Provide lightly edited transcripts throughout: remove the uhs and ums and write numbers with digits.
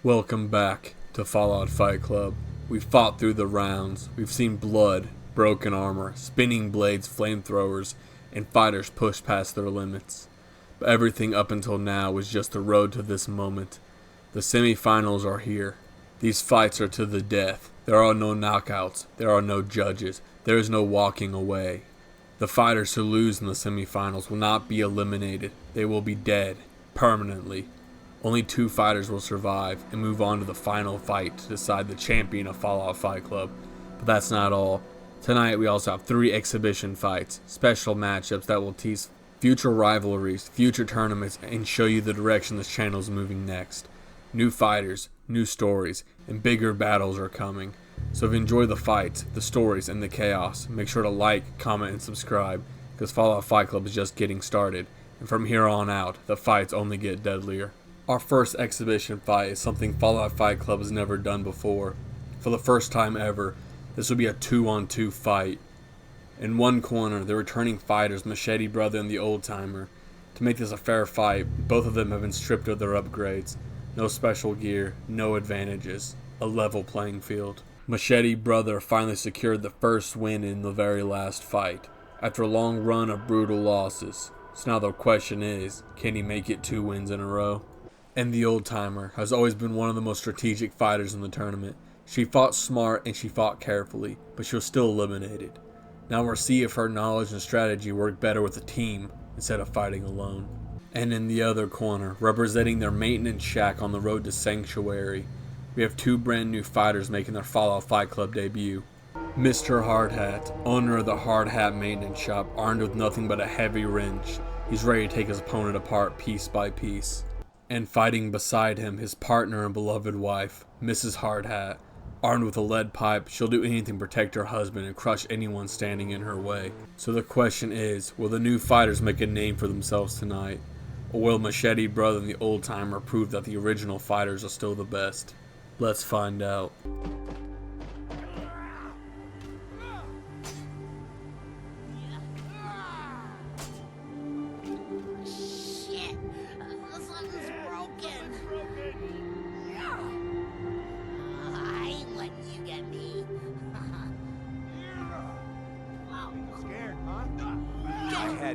Welcome back to Fallout Fight Club. We've fought through the rounds. We've seen blood, broken armor, spinning blades, flamethrowers, and fighters push past their limits. But everything up until now was just the road to this moment. The semifinals are here. These fights are to the death. There are no knockouts. There are no judges. There is no walking away. The fighters who lose in the semifinals will not be eliminated. They will be dead, permanently. Only 2 fighters will survive and move on to the final fight to decide the champion of Fallout Fight Club. But that's not all. Tonight we also have 3 exhibition fights, special matchups that will tease future rivalries, future tournaments, and show you the direction this channel is moving next. New fighters, new stories, and bigger battles are coming. So if you enjoy the fights, the stories, and the chaos, make sure to like, comment, and subscribe, because Fallout Fight Club is just getting started, and from here on out, the fights only get deadlier. Our first exhibition fight is something Fallout Fight Club has never done before. For the first time ever, this will be a 2-on-2 fight. In one corner, the returning fighters, Machete brother and the old timer. To make this a fair fight, both of them have been stripped of their upgrades. No special gear, no advantages. A level playing field. Machete brother finally secured the first win in the very last fight, after a long run of brutal losses. So now the question is, can he make it 2 wins in a row? And the old timer has always been one of the most strategic fighters in the tournament. She fought smart and she fought carefully, but she was still eliminated. Now we'll see if her knowledge and strategy work better with a team instead of fighting alone. And in the other corner, representing their maintenance shack on the road to Sanctuary, we have 2 brand new fighters making their Fallout Fight Club debut. Mr. Hardhat, owner of the Hardhat maintenance shop, armed with nothing but a heavy wrench. He's ready to take his opponent apart piece by piece. And fighting beside him, his partner and beloved wife, Mrs. Hardhat. Armed with a lead pipe, she'll do anything to protect her husband and crush anyone standing in her way. So the question is, will the new fighters make a name for themselves tonight? Or will Machete brother and the old timer prove that the original fighters are still the best? Let's find out.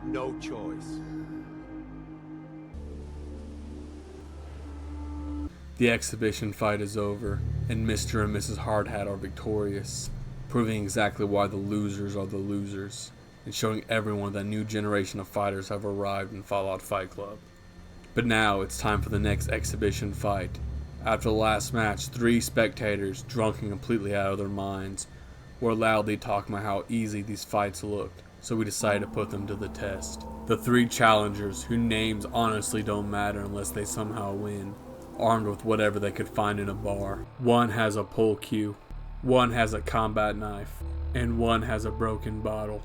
No choice. The exhibition fight is over, and Mr. and Mrs. Hardhat are victorious, proving exactly why the losers are the losers, and showing everyone that a new generation of fighters have arrived in Fallout Fight Club. But now it's time for the next exhibition fight. After the last match, 3 spectators, drunk and completely out of their minds, were loudly talking about how easy these fights looked. So we decided to put them to the test. The 3 challengers, whose names honestly don't matter unless they somehow win, armed with whatever they could find in a bar. One has a pole cue, one has a combat knife, and one has a broken bottle.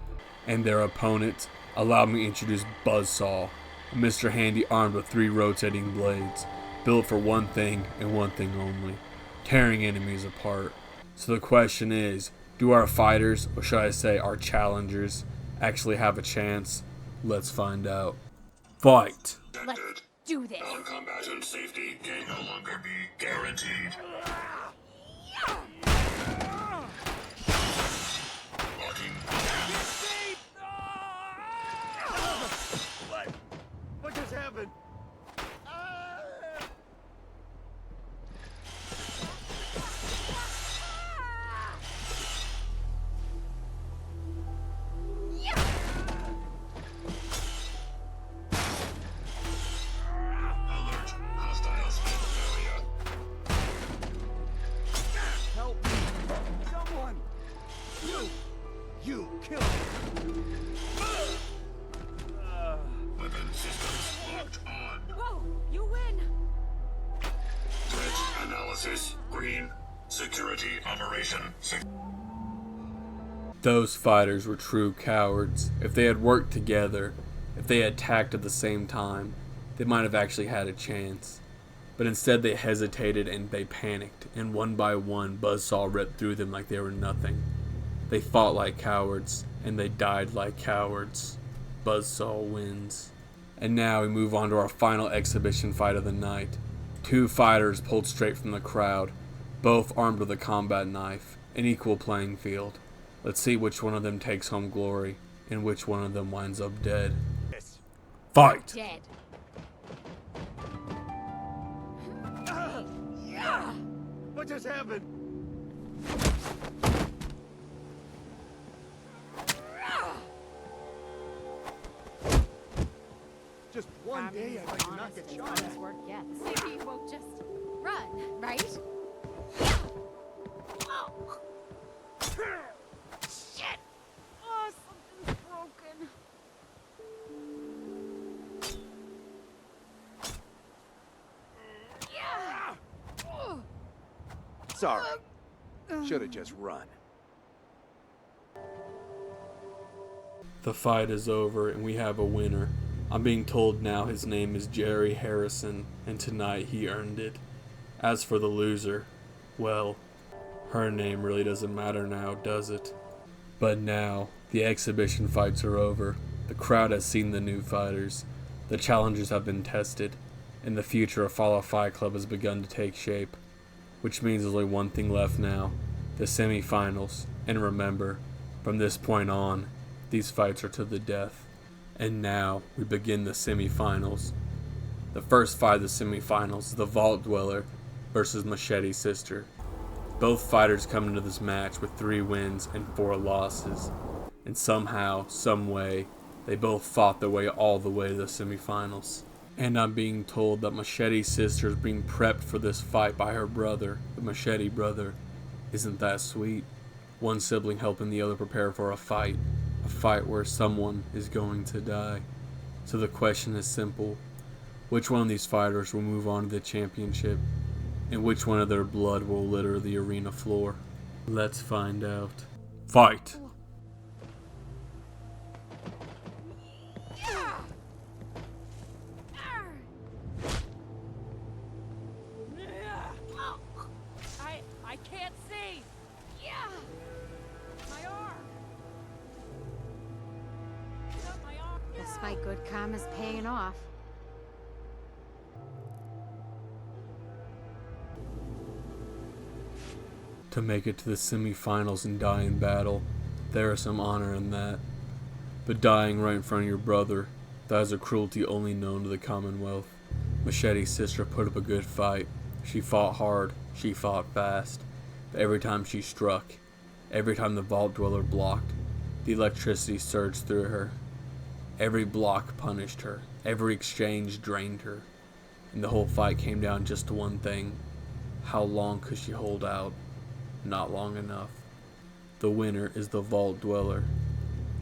And their opponents, allow me to introduce Buzzsaw, Mr. Handy armed with 3 rotating blades, built for one thing and one thing only, tearing enemies apart. So the question is, do our fighters, or should I say our challengers, actually have a chance? Let's find out. Fight! Let's do this. Non-combatant safety can no longer be guaranteed. Locking. What just happened? You kill him. Weapon systems locked on. Whoa, you win. Threat analysis green. Security operation. Those fighters were true cowards. If they had worked together, if they had attacked at the same time, they might have actually had a chance. But instead they hesitated and they panicked, and one by one Buzzsaw ripped through them like they were nothing. They fought like cowards, and they died like cowards. Buzzsaw wins. And now we move on to our final exhibition fight of the night. Two fighters pulled straight from the crowd, both armed with a combat knife, an equal playing field. Let's see which one of them takes home glory, and which one of them winds up dead. Fight! Dead. What just happened? Just one day I might not get shot at. Work gets. Maybe he won't just run, right? Oh. Shit! Oh, something's broken. Yeah. Oh. Sorry. Should have just run. The fight is over and we have a winner. I'm being told now his name is Jerry Harrison, and tonight he earned it. As for the loser, well, her name really doesn't matter now, does it? But now, the exhibition fights are over. The crowd has seen the new fighters. The challengers have been tested, and the future of Fallout Fight Club has begun to take shape. Which means there's only one thing left now, the semifinals. And remember, from this point on, these fights are to the death. And now, we begin the semifinals. The first fight of the semifinals is the Vault Dweller versus Machete's sister. Both fighters come into this match with 3 wins and 4 losses. And somehow, someway, they both fought their way all the way to the semifinals. And I'm being told that Machete's sister is being prepped for this fight by her brother, the Machete brother. Isn't that sweet? One sibling helping the other prepare for a fight where someone is going to die. So the question is simple. Which one of these fighters will move on to the championship? And which one of their blood will litter the arena floor? Let's find out. Fight! I can't see. Yeah. My arm. My arm. Looks like good karma's paying off. To make it to the semifinals and die in battle, there is some honor in that. But dying right in front of your brother, that is a cruelty only known to the Commonwealth. Machete's sister put up a good fight. She fought hard, she fought fast. But every time she struck, every time the Vault Dweller blocked, the electricity surged through her. Every block punished her, every exchange drained her. And the whole fight came down just to one thing. How long could she hold out? Not long enough. The winner is the Vault Dweller,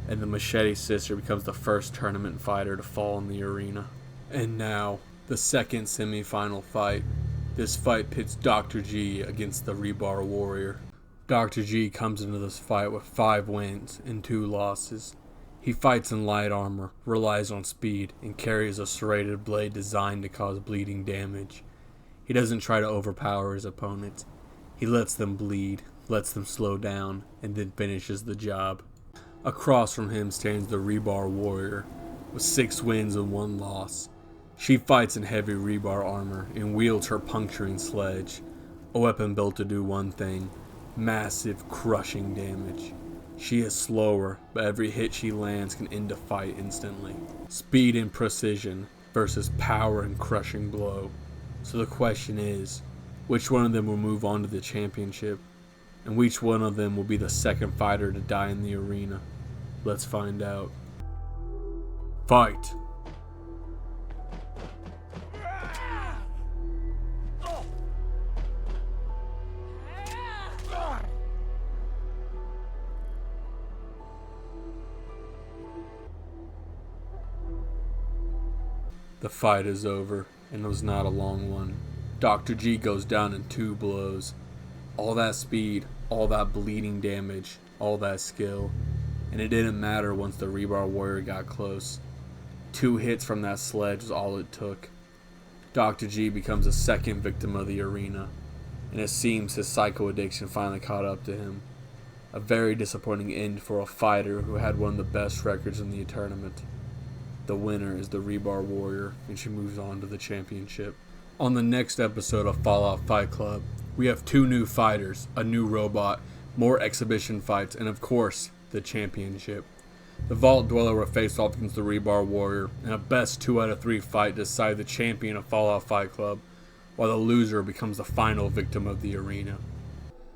and the Machete sister becomes the first tournament fighter to fall in the arena. And now, the second semi-final fight. This fight pits Dr. G against the Rebar warrior. Dr. G comes into this fight with 5 wins and 2 losses. He fights in light armor, relies on speed, and carries a serrated blade designed to cause bleeding damage. He doesn't try to overpower his opponents. He lets them bleed, lets them slow down, and then finishes the job. Across from him stands the Rebar warrior, with 6 wins and 1 loss. She fights in heavy rebar armor and wields her puncturing sledge, a weapon built to do one thing: massive, crushing damage. She is slower, but every hit she lands can end a fight instantly. Speed and precision versus power and crushing blow. So the question is, which one of them will move on to the championship? And which one of them will be the second fighter to die in the arena? Let's find out. Fight! The fight is over, and it was not a long one. Dr. G goes down in 2 blows. All that speed, all that bleeding damage, all that skill. And it didn't matter once the Rebar warrior got close. 2 hits from that sledge was all it took. Dr. G becomes a second victim of the arena, and it seems his psycho addiction finally caught up to him. A very disappointing end for a fighter who had one of the best records in the tournament. The winner is the Rebar Warrior, and she moves on to the championship. On the next episode of Fallout Fight Club, we have 2 new fighters, a new robot, more exhibition fights, and of course, the championship. The Vault Dweller will face off against the Rebar Warrior, and a best 2 out of 3 fight to decide the champion of Fallout Fight Club, while the loser becomes the final victim of the arena.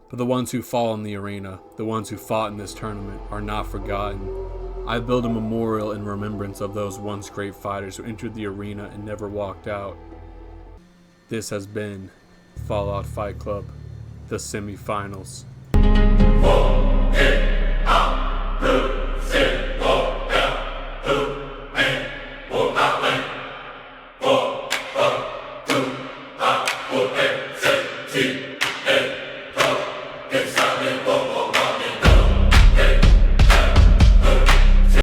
But the ones who fall in the arena, the ones who fought in this tournament, are not forgotten. I built a memorial in remembrance of those once great fighters who entered the arena and never walked out. This has been Fallout Fight Club, the semifinals.